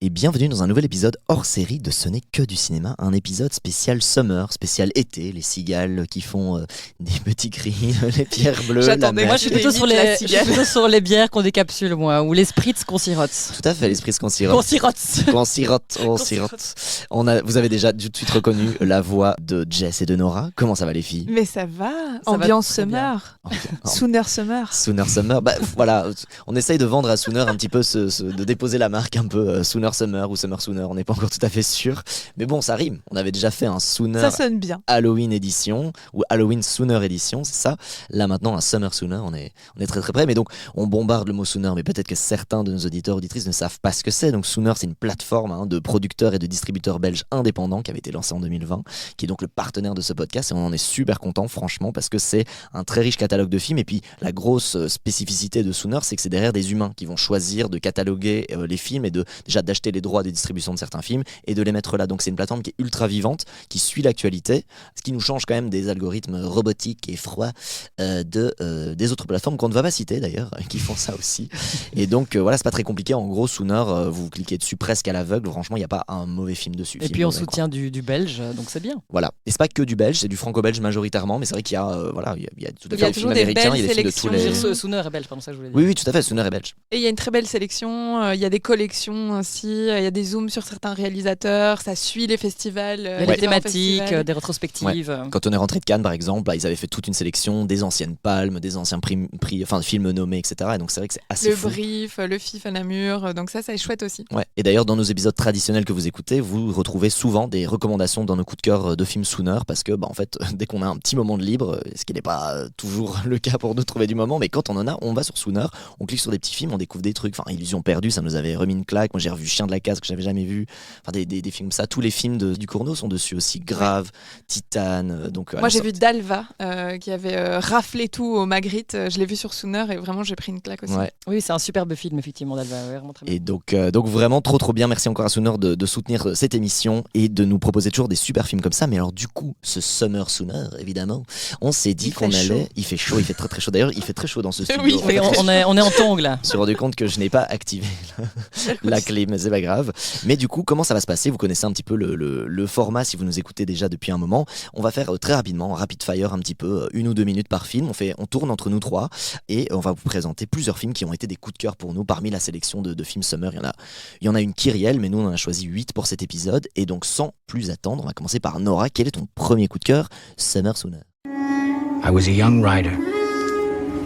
et bienvenue dans un nouvel épisode hors série de Ce n'est que du cinéma, un épisode spécial summer, spécial été, les cigales qui font des petits cris, les pierres bleues, J'attendais, la moi mer. je suis plutôt sur les bières qu'on décapsule moi, ou les spritz qu'on sirote. Tout à fait, l'esprit qu'on sirote. On sirote. Vous avez déjà tout de suite reconnu la voix de Jess et de Nora. Comment ça va les filles? Mais ça va, ambiance va summer, Sooner Summer. Sooner Summer, voilà, on essaye de vendre à Sooner un petit peu, de déposer la marque un peu Sooner Summer ou Summer Sooner, on n'est pas encore tout à fait sûr, mais bon ça rime, on avait déjà fait un Sooner ça sonne bien. Halloween édition ou Halloween Sooner édition, c'est ça, là maintenant un Summer Sooner, on est très très près, mais donc on bombarde le mot Sooner, mais peut-être que certains de nos auditeurs auditrices ne savent pas ce que c'est. Donc Sooner, c'est une plateforme de producteurs et de distributeurs belges indépendants qui avait été lancée en 2020, qui est donc le partenaire de ce podcast, et on en est super content franchement parce que c'est un très riche catalogue de films. Et puis la grosse spécificité de Sooner, c'est que c'est derrière des humains qui vont choisir de cataloguer les films et déjà d'acheter les droits des distributions de certains films et de les mettre là. Donc c'est une plateforme qui est ultra vivante, qui suit l'actualité, ce qui nous change quand même des algorithmes robotiques et froids des autres plateformes qu'on ne va pas citer d'ailleurs, qui font ça aussi. Et donc voilà, c'est pas très compliqué. En gros, Sooner, vous cliquez dessus presque à l'aveugle. Franchement, il n'y a pas un mauvais film dessus. Et puis on soutient du belge, donc c'est bien. Voilà. Et c'est pas que du belge, c'est du franco-belge majoritairement, mais c'est vrai qu'il y a, il y a tout à fait des films américains, il y a des films de tous les. Sooner est belge, pardon, ça que je voulais dire. Oui, tout à fait, Sooner est belge. Et il y a une très belle sélection, il y a des collections ainsi, il y a des zooms sur certains réalisateurs, ça suit les festivals. Les thématiques, des rétrospectives. Ouais. Quand on est rentré de Cannes, par exemple, ils avaient fait toute une sélection des anciennes palmes, des anciens prix, films nommés, etc. Et donc c'est vrai que c'est assez fou. Le Brief, le FIF à Namur, donc ça est chouette aussi. Ouais. Et d'ailleurs, dans nos épisodes traditionnels que vous écoutez, vous retrouvez souvent des recommandations dans nos coups de cœur de films Sooner, parce que en fait, dès qu'on a un petit moment de libre, ce qui n'est pas toujours le cas pour nous trouver du moment, mais quand on en a, on va sur Sooner, on clique sur des petits films, on découvre des trucs. Enfin, Illusion perdue, ça nous avait remis une claque. Moi, j'ai revu Chien de la Casse que j'avais jamais vu. Enfin, des films comme ça. Tous les films du Cournot sont dessus aussi. Grave, Titane. Donc, moi, j'ai vu Dalva qui avait raflé tout au Magritte. Je l'ai vu sur Sooner et vraiment, j'ai pris une claque aussi. Ouais. Oui, c'est un superbe film, effectivement, Dalva. Ouais, vraiment très bien. Et donc vraiment trop bien. Merci encore à Sooner de soutenir cette émission et de nous proposer toujours des super films comme ça. Mais alors du coup, ce Summer Sooner, évidemment, on s'est dit qu'on allait. Il fait chaud, il fait très très chaud. D'ailleurs, il fait très chaud dans ce studio. Oui, on est en tongs là. Je me suis rendu compte que je n'ai pas activé la clé, mais c'est pas grave. Mais du coup, comment ça va se passer? Vous connaissez un petit peu le format si vous nous écoutez déjà depuis un moment. On va faire très rapidement, rapid fire un petit peu, 1 ou 2 minutes par film. On tourne entre nous trois et on va vous présenter plusieurs films qui ont été des coups de cœur pour nous parmi la sélection de films Summer. Il y en a une kyrielle, mais nous on en a choisi 8 pour cet épisode. Et donc sans plus attendre, on va commencer par Nora. Quel est ton premier coup de cœur Summer Sooner? I was a young writer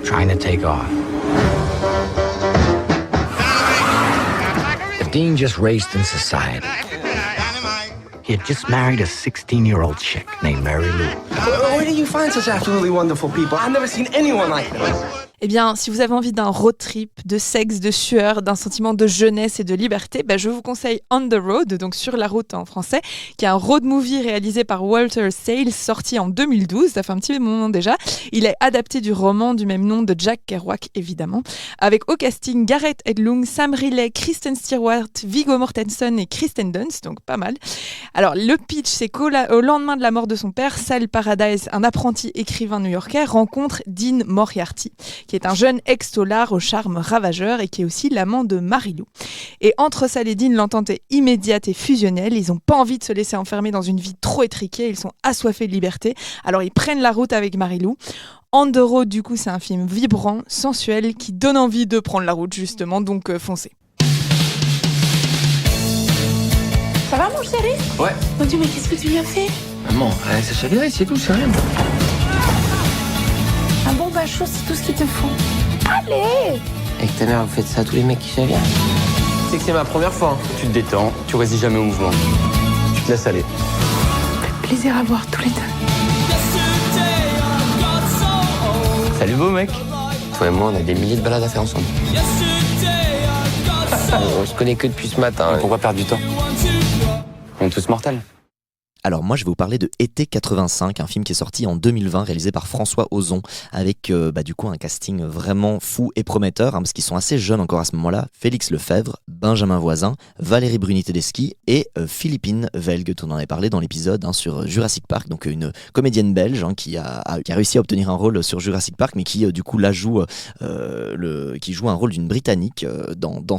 trying to take off. If Dean just raced in society, he had just married a 16-year-old chick named Mary Lou. Where do you find such absolutely wonderful people? I've never seen anyone like them. Eh bien, si vous avez envie d'un road trip, de sexe, de sueur, d'un sentiment de jeunesse et de liberté, je vous conseille On the Road, donc sur la route en français, qui est un road movie réalisé par Walter Sales, sorti en 2012, ça fait un petit moment déjà. Il est adapté du roman du même nom de Jack Kerouac, évidemment, avec au casting Gareth Edlund, Sam Riley, Kristen Stewart, Viggo Mortensen et Kristen Dunst, donc pas mal. Alors, le pitch, c'est qu'au lendemain de la mort de son père, Sal Paradise, un apprenti écrivain new-yorkais, rencontre Dean Moriarty, qui est un jeune ex-tolard au charme ravageur et qui est aussi l'amant de Marie-Lou. Et entre Sal et Dean, l'entente est immédiate et fusionnelle. Ils n'ont pas envie de se laisser enfermer dans une vie trop étriquée. Ils sont assoiffés de liberté. Alors ils prennent la route avec Marie-Lou. On the Road, du coup, c'est un film vibrant, sensuel, qui donne envie de prendre la route, justement. Donc foncez. Ça va, mon chéri? Ouais. Mon Dieu, mais qu'est-ce que tu lui as fait? Maman, ça chavirait, c'est tout, c'est rien. Un bon bain chaud, c'est tout ce qu'il te faut. Allez! Avec ta mère, vous faites ça à tous les mecs qui chavirent? C'est que c'est ma première fois. Tu te détends, tu résistes jamais au mouvement. Tu te laisses aller. Fait plaisir à voir tous les deux. Salut beau mec. Toi et moi, on a des milliers de balades à faire ensemble. On se connaît que depuis ce matin. Pourquoi perdre du temps? On est tous mortels. Alors moi je vais vous parler de Été 85, un film qui est sorti en 2020 réalisé par François Ozon avec du coup un casting vraiment fou et prometteur parce qu'ils sont assez jeunes encore à ce moment-là. Félix Lefebvre, Benjamin Voisin, Valérie Bruni-Tedeschi et Philippine Velgue, on en avait parlé dans l'épisode sur Jurassic Park, donc une comédienne belge qui a réussi à obtenir un rôle sur Jurassic Park mais qui du coup là joue un rôle d'une Britannique dans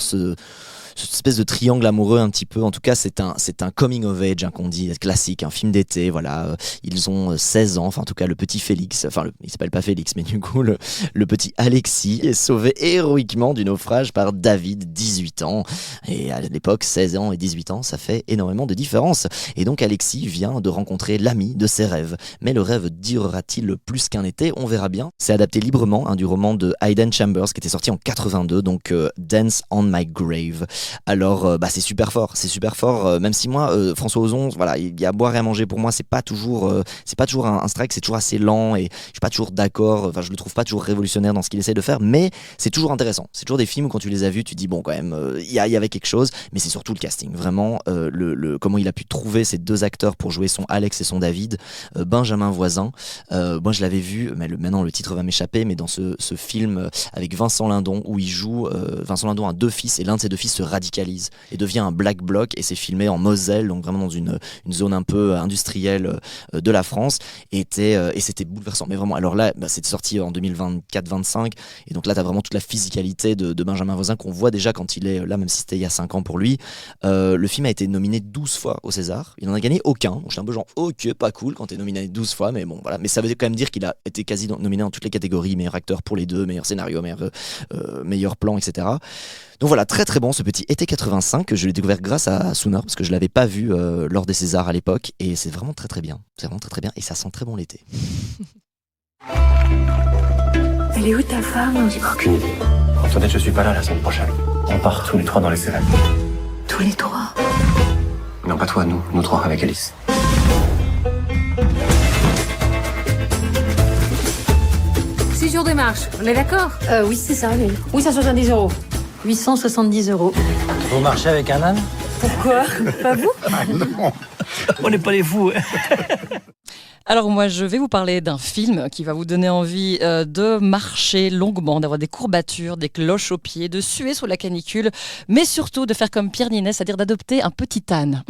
cette espèce de triangle amoureux un petit peu. En tout cas, c'est un coming of age, hein, qu'on dit, classique, un film d'été. Voilà, ils ont 16 ans. Enfin, en tout cas, le petit Félix, il s'appelle pas Félix, mais du coup, le petit Alexis est sauvé héroïquement du naufrage par David, 18 ans. Et à l'époque, 16 ans et 18 ans, ça fait énormément de différence. Et donc, Alexis vient de rencontrer l'ami de ses rêves. Mais le rêve durera-t-il plus qu'un été? On verra bien. C'est adapté librement, hein, du roman de Hayden Chambers qui était sorti en 82, donc Dance on My Grave. Alors, c'est super fort, même si moi, François Ozon, voilà, il y a à boire et à manger. Pour moi, c'est pas toujours un strike, c'est toujours assez lent et je suis pas toujours d'accord. Enfin, je le trouve pas toujours révolutionnaire dans ce qu'il essaie de faire, mais c'est toujours intéressant. C'est toujours des films où quand tu les as vus, tu te dis bon, quand même, il y avait quelque chose, mais c'est surtout le casting. Vraiment, comment il a pu trouver ces deux acteurs pour jouer son Alex et son David. Benjamin Voisin, moi je l'avais vu, mais maintenant le titre va m'échapper, mais dans ce film avec Vincent Lindon où il joue, Vincent Lindon a deux fils et l'un de ses deux fils se radicalise et devient un black bloc et c'est filmé en Moselle, donc vraiment dans une zone un peu industrielle de la France et c'était bouleversant. Mais vraiment, alors là, c'était sorti en 2024-25 et donc là t'as vraiment toute la physicalité de Benjamin Voisin qu'on voit déjà quand il est là, même si c'était il y a 5 ans pour lui. Le film a été nominé 12 fois au César, il n'en a gagné aucun, donc j'étais un peu genre ok, pas cool quand t'es nominé 12 fois, mais bon voilà, mais ça veut quand même dire qu'il a été quasi nominé dans toutes les catégories, meilleur acteur pour les deux, meilleur scénario, meilleur plan, etc. Donc voilà, très très bon ce petit été 85 que je l'ai découvert grâce à Sooner parce que je l'avais pas vu lors des Césars à l'époque et c'est vraiment très très bien, et ça sent très bon l'été. Elle est où ta femme? J'ai aucune idée. Antoinette, je suis pas là la semaine prochaine. On part tous les trois dans les Cévennes. Tous les trois? Non, pas toi, nous trois avec Alice. Six jours de marche, on est d'accord? Oui, c'est ça. 870 €. 870 €. Vous marchez avec un âne? Pourquoi? Pas vous? Non, on n'est pas les fous. Alors moi, je vais vous parler d'un film qui va vous donner envie de marcher longuement, d'avoir des courbatures, des cloches aux pieds, de suer sous la canicule, mais surtout de faire comme Pierre Ninet, c'est-à-dire d'adopter un petit âne.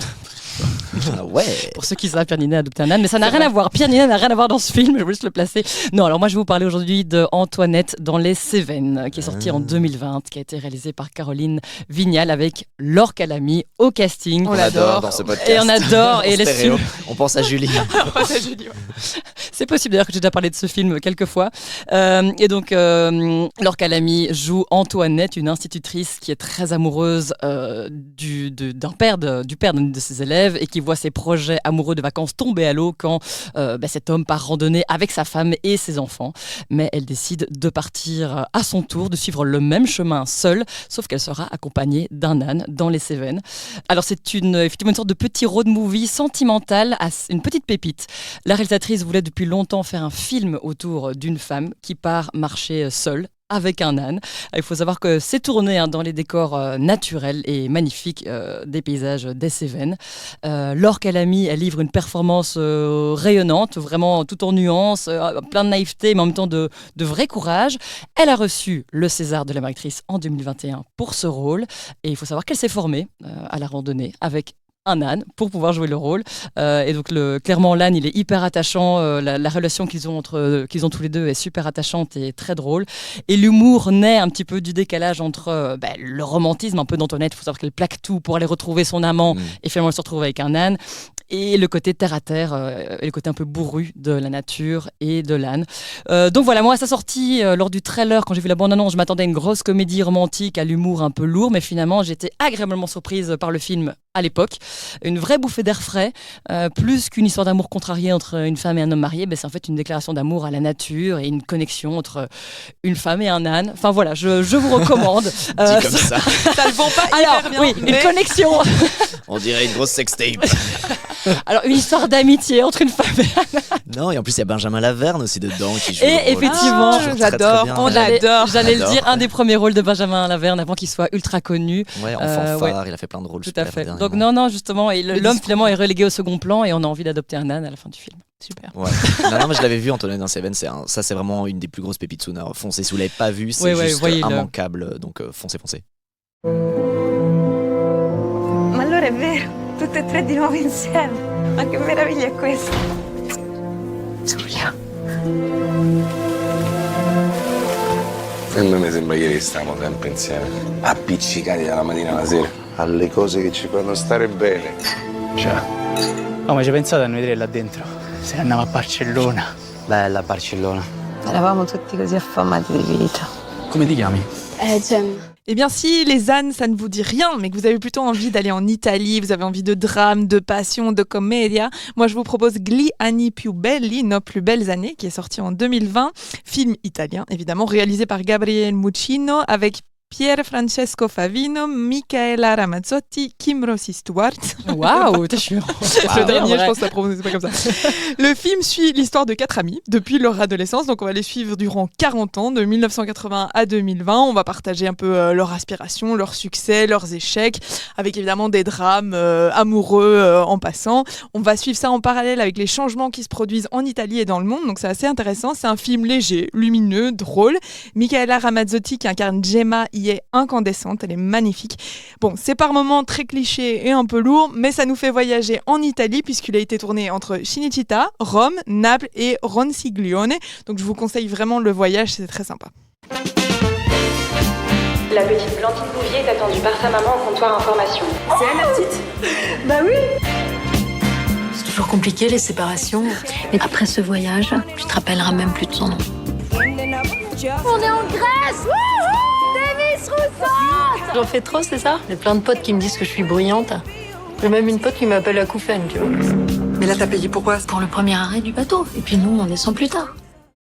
Ah ouais. Pour ceux qui savent, Pierre Ninet a adopté un âne, mais ça n'a rien à voir. Pierre Ninet n'a rien à voir dans ce film, je veux juste le placer. Non, alors moi je vais vous parler aujourd'hui de Antoinette dans les Cévennes, qui est sorti en 2020, qui a été réalisé par Caroline Vignal avec Laure Calamy au casting. On l'adore dans ce podcast. Et on adore. Et on pense à Julie. C'est possible d'ailleurs que j'ai déjà parlé de ce film quelques fois. Et donc, Laure Calamy joue Antoinette, une institutrice qui est très amoureuse du père d'une de ses élèves et qui voit ses projets amoureux de vacances tomber à l'eau quand cet homme part randonner avec sa femme et ses enfants. Mais elle décide de partir à son tour, de suivre le même chemin seule, sauf qu'elle sera accompagnée d'un âne dans les Cévennes. Alors c'est effectivement une sorte de petit road movie sentimental, une petite pépite. La réalisatrice voulait depuis longtemps faire un film autour d'une femme qui part marcher seule avec un âne. Il faut savoir que c'est tourné dans les décors naturels et magnifiques des paysages des Cévennes. Laure Calamy, elle livre une performance rayonnante, vraiment tout en nuances, plein de naïveté, mais en même temps de vrai courage. Elle a reçu le César de la meilleure actrice en 2021 pour ce rôle. Et il faut savoir qu'elle s'est formée à la randonnée avec un âne pour pouvoir jouer le rôle et donc clairement l'âne il est hyper attachant, la relation qu'ils ont tous les deux est super attachante et très drôle et l'humour naît un petit peu du décalage entre le romantisme un peu d'Antoinette, il faut savoir qu'elle plaque tout pour aller retrouver son amant et finalement elle se retrouve avec un âne et le côté terre à terre et le côté un peu bourru de la nature et de l'âne. Donc voilà, moi à sa sortie lors du trailer, quand j'ai vu la bande-annonce, je m'attendais à une grosse comédie romantique à l'humour un peu lourd, mais finalement j'ai été agréablement surprise par le film à l'époque. Une vraie bouffée d'air frais, plus qu'une histoire d'amour contrariée entre une femme et un homme marié, c'est en fait une déclaration d'amour à la nature et une connexion entre une femme et un âne. Enfin voilà, je vous recommande. Dit comme ça. Ça le vend pas Alors, hyper bien. oui, mais... une connexion. On dirait une grosse sextape. Alors, une histoire d'amitié entre une femme et un âne. Non, et en plus, il y a Benjamin Laverne aussi dedans qui joue. Et effectivement, j'adore, on l'adore. J'allais le dire, un des premiers rôles de Benjamin Laverne avant qu'il soit ultra connu. Ouais, en fanfare, il a fait plein de rôles. Tout à fait. Donc non, justement, et l'homme finalement est relégué au second plan et on a envie d'adopter un âne à la fin du film. Super. Ouais. non, mais je l'avais vu, Antoinette dans Cévennes, ça c'est vraiment une des plus grosses pépites Sooner. Foncez, si vous l'avez pas vu, c'est juste immanquable, donc foncez. Ma allora è vero, tutte e tre di nuovo insieme. Ma che meraviglia è questa? Giulia. A me sembra ieri stavamo sempre insieme, appiccicati dalla mattina alla sera. alle cose che ci fanno stare bene. Già. Oh, ma ci pensate a noi tre là dentro? Se ne andiamo a Barcellona. Bella Barcellona. Eravamo tutti così affamati di vita. Come ti chiami? Jem. Eh bien, si les ânes, ça ne vous dit rien, mais que vous avez plutôt envie d'aller en Italie, vous avez envie de drame, de passion, de commedia, moi je vous propose Gli anni più belli, nos plus belles années, qui est sorti en 2020, film italien évidemment, réalisé par Gabriele Muccino avec Pier Francesco Favino, Michaela Ramazzotti, Kim Rossi Stewart. Waouh, je suis. Le dernier, je pense que ça prononce pas comme ça. Le film suit l'histoire de 4 amis depuis leur adolescence, donc on va les suivre durant 40 ans, de 1980 à 2020. On va partager un peu leurs aspirations, leurs succès, leurs échecs, avec évidemment des drames amoureux en passant. On va suivre ça en parallèle avec les changements qui se produisent en Italie et dans le monde, donc c'est assez intéressant. C'est un film léger, lumineux, drôle. Michaela Ramazzotti qui incarne Gemma y est incandescente, elle est magnifique. Bon, c'est par moments très cliché et un peu lourd, mais ça nous fait voyager en Italie puisqu'il a été tourné entre Cinecittà, Rome, Naples et Ronciglione. Donc je vous conseille vraiment le voyage, c'est très sympa. La petite Blandine Bouvier est attendue par sa maman au comptoir information. C'est elle la petite? Bah oui. C'est toujours compliqué les séparations. Mais après ce voyage, tu te rappelleras même plus de son nom. On est en Grèce. Demis Rousseau. J'en fais trop, c'est ça? J'ai plein de potes qui me disent que je suis bruyante. J'ai même une pote qui m'appelle Akoufen, tu vois. Mais là, t'as payé pourquoi? Pour le premier arrêt du bateau. Et puis nous, on descend plus tard.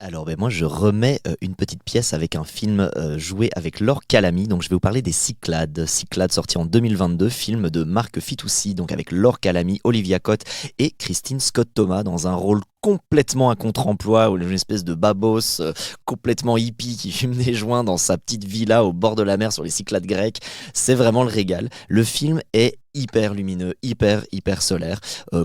Alors moi je remets une petite pièce avec un film joué avec Laure Calamy, donc je vais vous parler des Cyclades. Cyclades sorti en 2022, film de Marc Fitoussi, donc avec Laure Calamy, Olivia Cott et Christine Scott-Thomas dans un rôle complètement à contre-emploi, ou une espèce de babos complètement hippie qui fume des joints dans sa petite villa au bord de la mer sur les Cyclades grecques. C'est vraiment le régal. Le film est hyper lumineux, hyper solaire.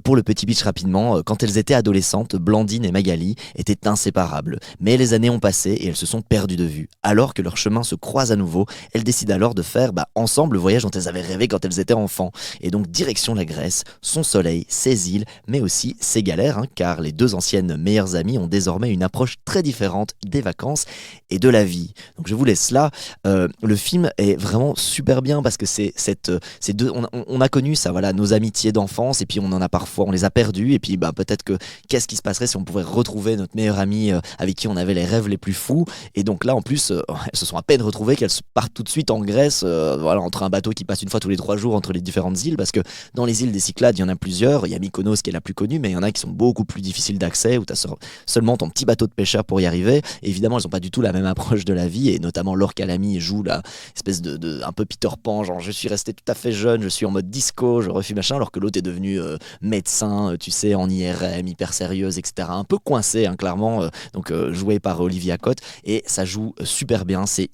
Pour le petit pitch rapidement, quand elles étaient adolescentes, Blandine et Magali étaient inséparables. Mais les années ont passé et elles se sont perdues de vue. Alors que leurs chemins se croisent à nouveau, elles décident alors de faire ensemble le voyage dont elles avaient rêvé quand elles étaient enfants. Et donc direction la Grèce, son soleil, ses îles, mais aussi ses galères, car les deux anciennes meilleures amies ont désormais une approche très différente des vacances et de la vie. Donc je vous laisse là. Le film est vraiment super bien parce que c'est ces deux... On a connu ça, voilà, nos amitiés d'enfance, et puis on en a parfois, on les a perdues, et puis peut-être que qu'est-ce qui se passerait si on pouvait retrouver notre meilleure amie avec qui on avait les rêves les plus fous. Et donc là en plus elles se sont à peine retrouvées qu'elles partent tout de suite en Grèce, voilà, entre un bateau qui passe une fois tous les 3 jours entre les différentes îles, parce que dans les îles des Cyclades il y en a plusieurs. Il y a Mykonos qui est la plus connue, mais il y en a qui sont beaucoup plus difficiles d'accès, où tu as seulement ton petit bateau de pêcheur pour y arriver. Et évidemment elles n'ont pas du tout la même approche de la vie, et notamment Laure Calamy joue la espèce de un peu Peter Pan, genre je suis resté tout à fait jeune, je suis en mode disco, je refuse machin, alors que l'autre est devenu médecin, tu sais, en IRM, hyper sérieuse, etc. Un peu coincé, clairement, donc joué par Olivia Cott, et ça joue super bien, c'est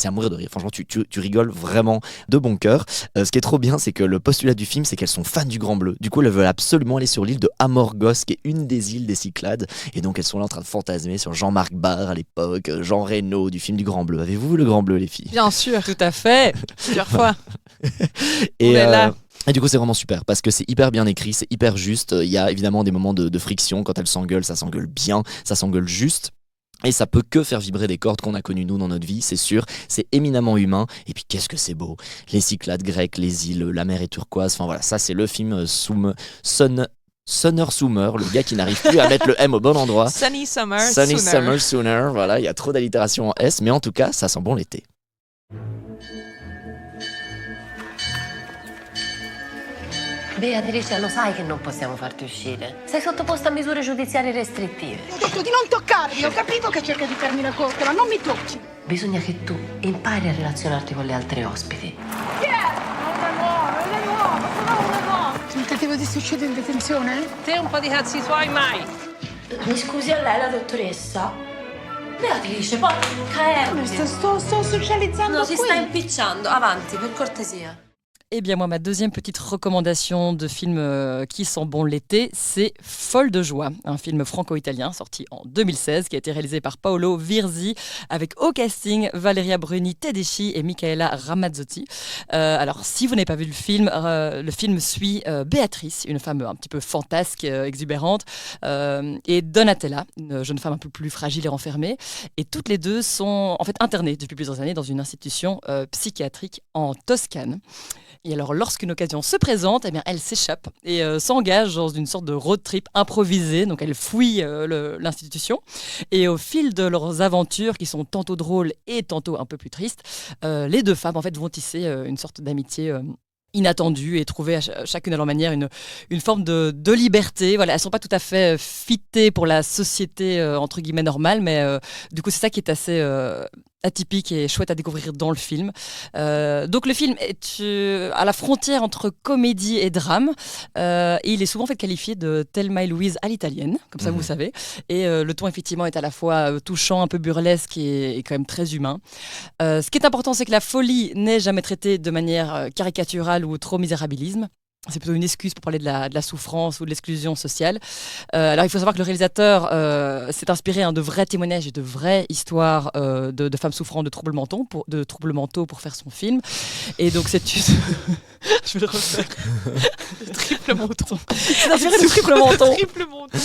à mourir de rire, franchement tu rigoles vraiment de bon cœur. Ce qui est trop bien, c'est que le postulat du film, c'est qu'elles sont fans du Grand Bleu, du coup elles veulent absolument aller sur l'île de Amorgos, qui est une des îles des Cyclades, et donc elles sont là en train de fantasmer sur Jean-Marc Barr à l'époque, Jean Reno du film du Grand Bleu. Avez-vous vu le Grand Bleu, les filles? Bien sûr, tout à fait, plusieurs fois. Et du coup c'est vraiment super parce que c'est hyper bien écrit, c'est hyper juste. Il y a évidemment des moments de friction, quand elles s'engueulent, ça s'engueule bien, ça s'engueule juste. Et ça peut que faire vibrer des cordes qu'on a connues nous dans notre vie, c'est sûr. C'est éminemment humain. Et puis qu'est-ce que c'est beau, les Cyclades grecques, les îles, la mer est turquoise. Enfin voilà, ça c'est le film Summer Sooner, le gars qui n'arrive plus à mettre le M au bon endroit. Sunny Summer Sooner. Voilà, il y a trop d'allitération en S, mais en tout cas ça sent bon l'été. Beatrice, lo sai che non possiamo farti uscire. Sei sottoposta a misure giudiziarie restrittive. Ho detto di non toccarmi, ho capito che cerca di farmi la corte, ma non mi tocchi. Bisogna che tu impari a relazionarti con le altre ospiti. Una nuova, sono una nuova. Tentativo di suicidio in detenzione? Te un po' di cazzi tuoi mai. Mi scusi, a lei la dottoressa? Beatrice, poi caermi. Sto socializzando. No, si sta impicciando. Avanti, per cortesia. Eh bien moi, ma deuxième petite recommandation de film qui sent bon l'été, c'est Folle de joie, un film franco-italien sorti en 2016 qui a été réalisé par Paolo Virzi avec au casting Valeria Bruni Tedeschi et Michaela Ramazzotti. Alors si vous n'avez pas vu le film suit Béatrice, une femme un petit peu fantasque, exubérante, et Donatella, une jeune femme un peu plus fragile et renfermée. Et toutes les deux sont en fait internées depuis plusieurs années dans une institution psychiatrique en Toscane. Et alors, lorsqu'une occasion se présente, eh bien, elle s'échappe et s'engage dans une sorte de road trip improvisé. Donc, elle fouille l'institution. Et au fil de leurs aventures, qui sont tantôt drôles et tantôt un peu plus tristes, les deux femmes en fait, vont tisser une sorte d'amitié inattendue et trouver chacune à leur manière une forme de liberté. Voilà, elles ne sont pas tout à fait fitées pour la société entre guillemets normale, mais du coup, c'est ça qui est assez atypique et chouette à découvrir dans le film. Donc le film est à la frontière entre comédie et drame. Et il est souvent fait qualifier de Thelma et Louise à l'italienne, comme ça vous savez. Et le ton effectivement est à la fois touchant, un peu burlesque et quand même très humain. Ce qui est important, c'est que la folie n'est jamais traitée de manière caricaturale ou trop misérabilisme. C'est plutôt une excuse pour parler de la souffrance ou de l'exclusion sociale. Alors, il faut savoir que le réalisateur s'est inspiré de vrais témoignages et de vraies histoires de femmes souffrant de troubles mentaux pour faire son film. Et donc, c'est une... Je vais le refaire. Triple menton. C'est inspiré de triple menton. Triple menton.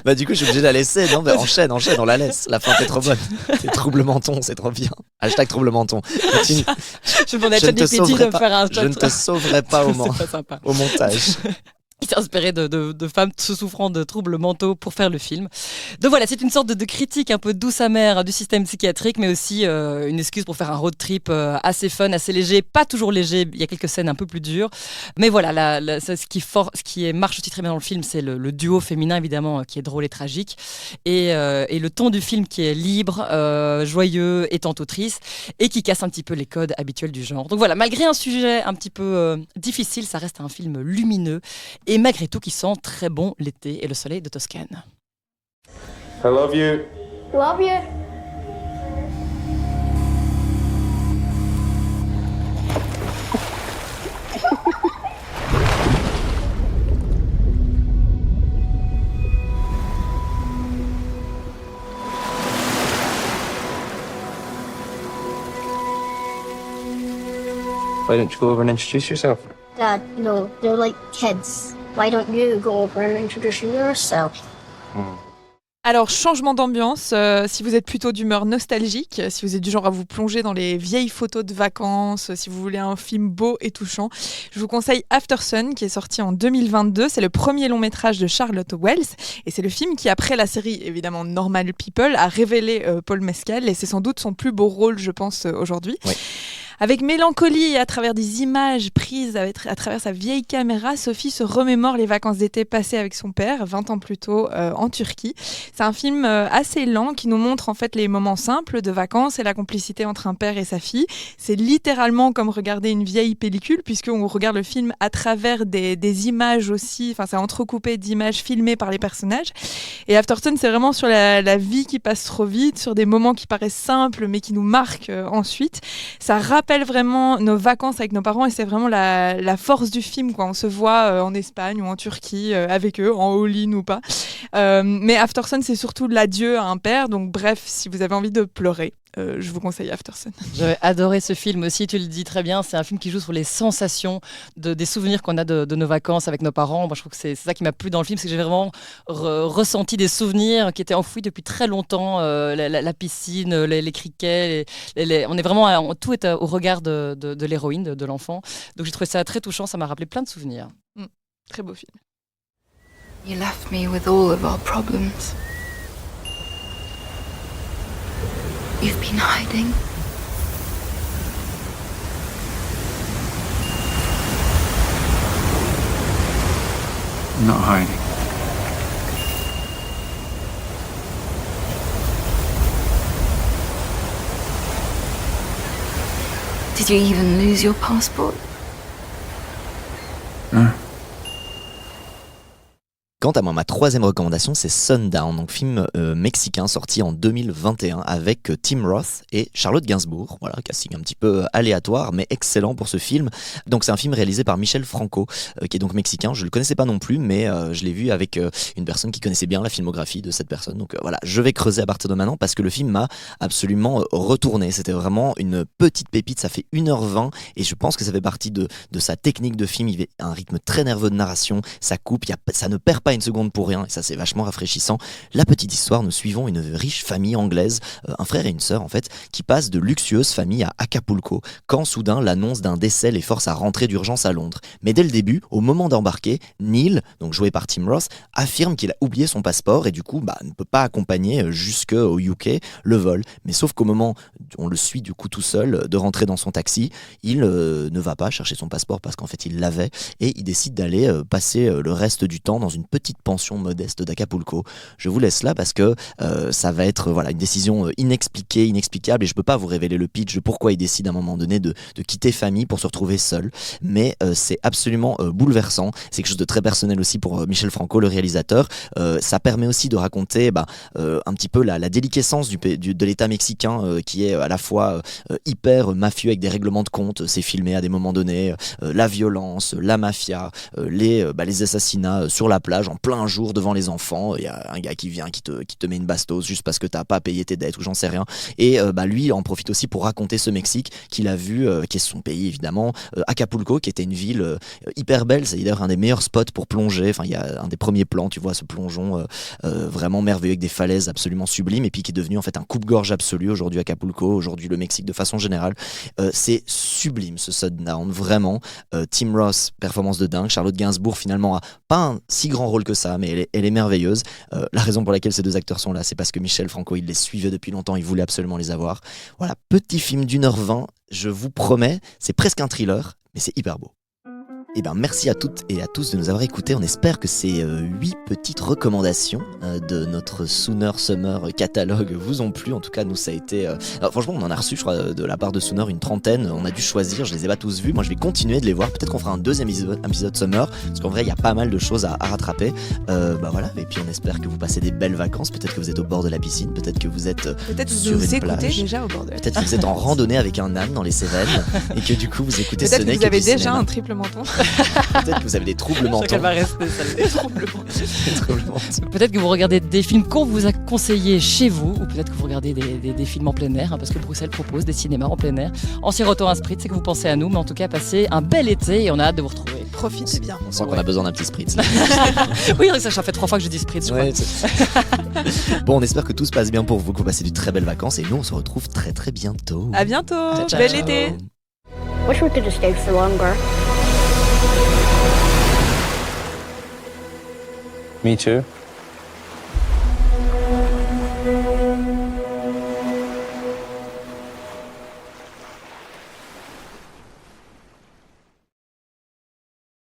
Bah du coup, je suis obligé de la laisser. Non, bah, enchaîne, on la laisse. La fin est trop bonne. C'est trouble menton, c'est trop bien. Hashtag trouble menton. Continue. Je vais de faire un... Je ne te sauverai pas au montage. Il s'est inspiré de femmes souffrant de troubles mentaux pour faire le film. Donc voilà, c'est une sorte de critique un peu douce amère du système psychiatrique, mais aussi une excuse pour faire un road trip assez fun, assez léger, pas toujours léger, il y a quelques scènes un peu plus dures. Mais voilà, ce qui marche aussi très bien dans le film, c'est le duo féminin évidemment, qui est drôle et tragique, et le ton du film qui est libre, joyeux et tantôt triste, et qui casse un petit peu les codes habituels du genre. Donc voilà, malgré un sujet un petit peu difficile, ça reste un film lumineux, et malgré tout qui sent très bon l'été et le soleil de Toscane. I love you. Love you. Why don't you go over and introduce yourself? Dad, they're like kids. Why don't you go over and introduce yourself? Alors, changement d'ambiance, si vous êtes plutôt d'humeur nostalgique, si vous êtes du genre à vous plonger dans les vieilles photos de vacances, si vous voulez un film beau et touchant, je vous conseille Aftersun, qui est sorti en 2022. C'est le premier long métrage de Charlotte Wells, et c'est le film qui, après la série, évidemment, Normal People, a révélé Paul Mescal, et c'est sans doute son plus beau rôle, je pense, aujourd'hui. Oui. Avec mélancolie et à travers des images prises à travers sa vieille caméra, Sophie se remémore les vacances d'été passées avec son père, 20 ans plus tôt, en Turquie. C'est un film assez lent qui nous montre en fait les moments simples de vacances et la complicité entre un père et sa fille. C'est littéralement comme regarder une vieille pellicule, puisqu'on regarde le film à travers des images aussi, enfin c'est entrecoupé d'images filmées par les personnages. Et Aftersun, c'est vraiment sur la vie qui passe trop vite, sur des moments qui paraissent simples mais qui nous marquent ensuite. Ça rappelle vraiment nos vacances avec nos parents, et c'est vraiment la force du film, quoi. On se voit en Espagne ou en Turquie avec eux, en all-in ou pas. Mais Aftersun, c'est surtout l'adieu à un père. Donc bref, si vous avez envie de pleurer, je vous conseille Aftersun. J'avais adoré ce film aussi, tu le dis très bien. C'est un film qui joue sur les sensations, des souvenirs qu'on a de nos vacances avec nos parents. Moi, je trouve que c'est ça qui m'a plu dans le film, c'est que j'ai vraiment ressenti des souvenirs qui étaient enfouis depuis très longtemps. La piscine, les criquets, on est vraiment, tout est au regard de l'héroïne, de l'enfant. Donc j'ai trouvé ça très touchant, ça m'a rappelé plein de souvenirs. Très beau film. You left me with all of our problems. You've been hiding. I'm not hiding. Did you even lose your passport? No. Quant à moi, ma troisième recommandation, c'est Sundown, donc film mexicain sorti en 2021 avec Tim Roth et Charlotte Gainsbourg. Voilà, casting un petit peu aléatoire, mais excellent pour ce film. Donc c'est un film réalisé par Michel Franco, qui est donc mexicain. Je le connaissais pas non plus, mais je l'ai vu avec une personne qui connaissait bien la filmographie de cette personne. Donc voilà, je vais creuser à partir de maintenant parce que le film m'a absolument retourné. C'était vraiment une petite pépite, ça fait 1h20 et je pense que ça fait partie de sa technique de film. Il y a un rythme très nerveux de narration, ça coupe, ça ne perd pas une seconde pour rien, et ça c'est vachement rafraîchissant. La petite histoire, nous suivons une riche famille anglaise, un frère et une sœur en fait, qui passent de luxueuses familles à Acapulco, quand soudain l'annonce d'un décès les force à rentrer d'urgence à Londres. Mais dès le début, au moment d'embarquer, Neil, donc joué par Tim Roth, affirme qu'il a oublié son passeport et du coup ne peut pas accompagner jusqu'au UK le vol. Mais sauf qu'au moment, on le suit du coup tout seul, de rentrer dans son taxi, il ne va pas chercher son passeport parce qu'en fait il l'avait, et il décide d'aller passer le reste du temps dans une petite pension modeste d'Acapulco. Je vous laisse là parce que ça va être une décision inexplicable, et je peux pas vous révéler le pitch de pourquoi il décide à un moment donné de quitter famille pour se retrouver seul, mais c'est absolument bouleversant. C'est quelque chose de très personnel aussi pour Michel Franco, le réalisateur. Ça permet aussi de raconter un petit peu la déliquescence de l'État mexicain, qui est à la fois hyper mafieux avec des règlements de compte. C'est filmé à des moments donnés, la violence, la mafia, les assassinats sur la plage en plein jour devant les enfants. Il y a un gars qui vient qui te met une bastos juste parce que t'as pas payé tes dettes ou j'en sais rien, et lui en profite aussi pour raconter ce Mexique qu'il a vu, qui est son pays évidemment, Acapulco, qui était une ville hyper belle. C'est d'ailleurs un des meilleurs spots pour plonger. Enfin, il y a un des premiers plans, tu vois, ce plongeon vraiment merveilleux avec des falaises absolument sublimes, et puis qui est devenu en fait un coupe-gorge absolu aujourd'hui Acapulco, aujourd'hui le Mexique de façon générale. C'est sublime ce Sundown, vraiment. Tim Roth, performance de dingue. Charlotte Gainsbourg finalement a pas un si grand rôle que ça, mais elle est merveilleuse. La raison pour laquelle ces deux acteurs sont là, c'est parce que Michel Franco, il les suivait depuis longtemps, il voulait absolument les avoir. Voilà, petit film d'1h20, je vous promets, c'est presque un thriller, mais c'est hyper beau. Eh bien, merci à toutes et à tous de nous avoir écoutés. On espère que ces 8 petites recommandations de notre Sooner Summer catalogue vous ont plu. En tout cas, nous, ça a été... franchement, on en a reçu, je crois, de la part de Sooner, une trentaine. On a dû choisir, je les ai pas tous vus. Moi, je vais continuer de les voir. Peut-être qu'on fera un deuxième épisode Summer, parce qu'en vrai, il y a pas mal de choses à rattraper. Voilà. Et puis, on espère que vous passez des belles vacances. Peut-être que vous êtes au bord de la piscine. Peut-être que vous êtes sur une plage. Déjà au bord de la piscine. Peut-être que vous êtes en randonnée avec un âne dans les Cévennes et que du coup, vous écoutez Peut-être Sonic. que vous avez déjà un triple menton. Peut-être que vous avez des troubles mentaux. Qu'elle va rester, Peut-être que vous regardez des films qu'on vous a conseillés chez vous, ou peut-être que vous regardez des films en plein air, parce que Bruxelles propose des cinémas en plein air. En sirotant un spritz, c'est que vous pensez à nous, mais en tout cas, passez un bel été et on a hâte de vous retrouver. Profitez bien. On sent qu'on a besoin d'un petit spritz. Oui, ça fait 3 fois que je dis spritz, je crois. Bon, on espère que tout se passe bien pour vous, que vous passez de très belles vacances, et nous, on se retrouve très très bientôt. À bientôt. Ciao, ciao. Bel été. Wish we could have stayed for longer. Me too.